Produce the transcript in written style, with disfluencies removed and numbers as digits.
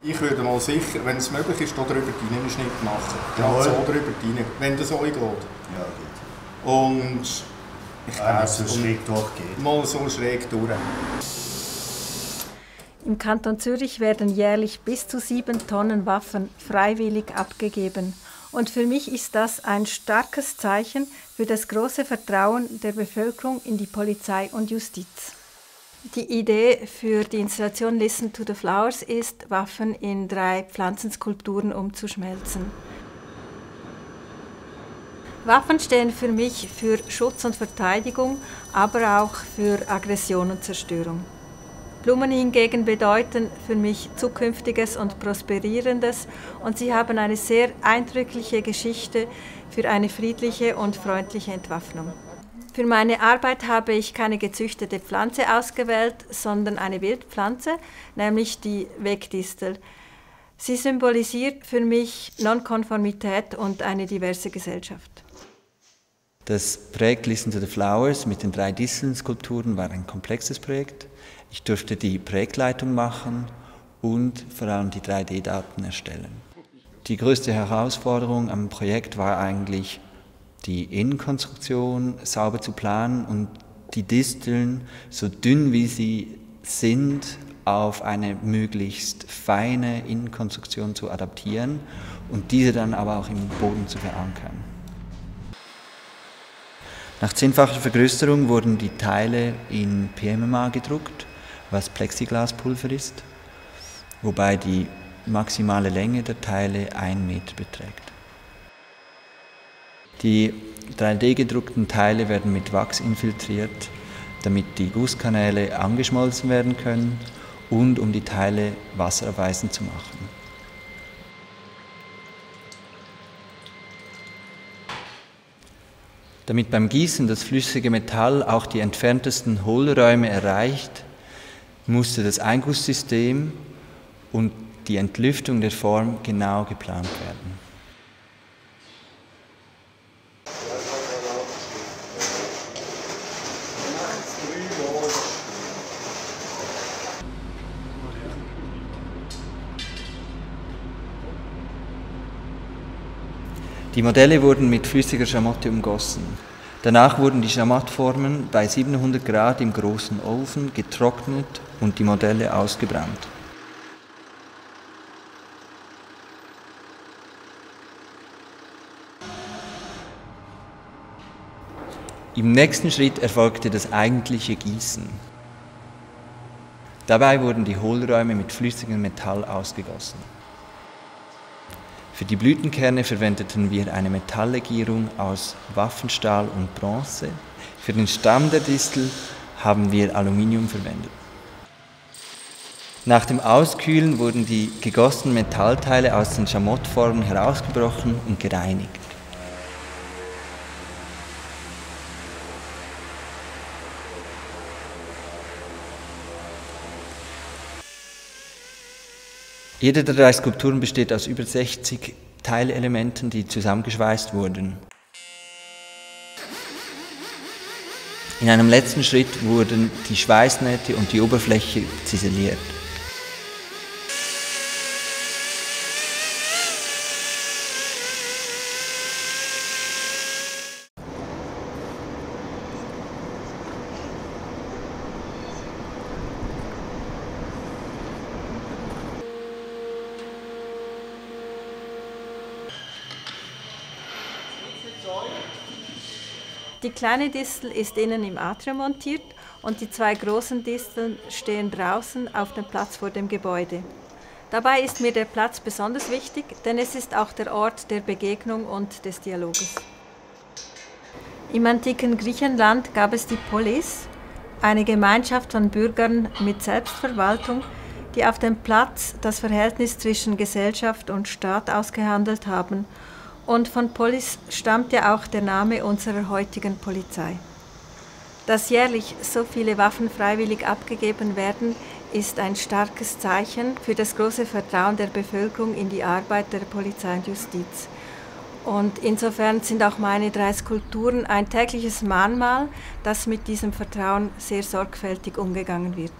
Ich würde mal sicher, wenn es möglich ist, hier drüber einen Schnitt machen. Ja, so drüber rein, wenn das euch geht. Ja, geht. Und ich denke, so schräg durchgeht. Mal so schräg durch. Im Kanton Zürich werden jährlich bis zu 7 Tonnen Waffen freiwillig abgegeben. Und für mich ist das ein starkes Zeichen für das große Vertrauen der Bevölkerung in die Polizei und Justiz. Die Idee für die Installation Listen to the Flowers ist, Waffen in 3 Pflanzenskulpturen umzuschmelzen. Waffen stehen für mich für Schutz und Verteidigung, aber auch für Aggression und Zerstörung. Blumen hingegen bedeuten für mich Zukünftiges und Prosperierendes und sie haben eine sehr eindrückliche Geschichte für eine friedliche und freundliche Entwaffnung. Für meine Arbeit habe ich keine gezüchtete Pflanze ausgewählt, sondern eine Wildpflanze, nämlich die Wegdistel. Sie symbolisiert für mich Nonkonformität und eine diverse Gesellschaft. Das Projekt Listen to the Flowers mit den 3 Disteln-Skulpturen war ein komplexes Projekt. Ich durfte die Projektleitung machen und vor allem die 3D-Daten erstellen. Die größte Herausforderung am Projekt war eigentlich, die Innenkonstruktion sauber zu planen und die Disteln, so dünn wie sie sind, auf eine möglichst feine Innenkonstruktion zu adaptieren und diese dann aber auch im Boden zu verankern. Nach 10-facher Vergrößerung wurden die Teile in PMMA gedruckt, was Plexiglaspulver ist, wobei die maximale Länge der Teile 1 Meter beträgt. Die 3D-gedruckten Teile werden mit Wachs infiltriert, damit die Gusskanäle angeschmolzen werden können und um die Teile wasserabweisend zu machen. Damit beim Gießen das flüssige Metall auch die entferntesten Hohlräume erreicht, musste das Eingusssystem und die Entlüftung der Form genau geplant werden. Die Modelle wurden mit flüssiger Schamotte umgossen. Danach wurden die Schamattformen bei 700 Grad im großen Ofen getrocknet und die Modelle ausgebrannt. Im nächsten Schritt erfolgte das eigentliche Gießen. Dabei wurden die Hohlräume mit flüssigem Metall ausgegossen. Für die Blütenkerne verwendeten wir eine Metalllegierung aus Waffenstahl und Bronze. Für den Stamm der Distel haben wir Aluminium verwendet. Nach dem Auskühlen wurden die gegossenen Metallteile aus den Schamottformen herausgebrochen und gereinigt. Jede der 3 Skulpturen besteht aus über 60 Teilelementen, die zusammengeschweißt wurden. In einem letzten Schritt wurden die Schweißnähte und die Oberfläche ziseliert. Die kleine Distel ist innen im Atrium montiert und die 2 großen Disteln stehen draußen auf dem Platz vor dem Gebäude. Dabei ist mir der Platz besonders wichtig, denn es ist auch der Ort der Begegnung und des Dialoges. Im antiken Griechenland gab es die Polis, eine Gemeinschaft von Bürgern mit Selbstverwaltung, die auf dem Platz das Verhältnis zwischen Gesellschaft und Staat ausgehandelt haben. Und von Polis stammt ja auch der Name unserer heutigen Polizei. Dass jährlich so viele Waffen freiwillig abgegeben werden, ist ein starkes Zeichen für das große Vertrauen der Bevölkerung in die Arbeit der Polizei und Justiz. Und insofern sind auch meine 3 Skulpturen ein tägliches Mahnmal, dass mit diesem Vertrauen sehr sorgfältig umgegangen wird.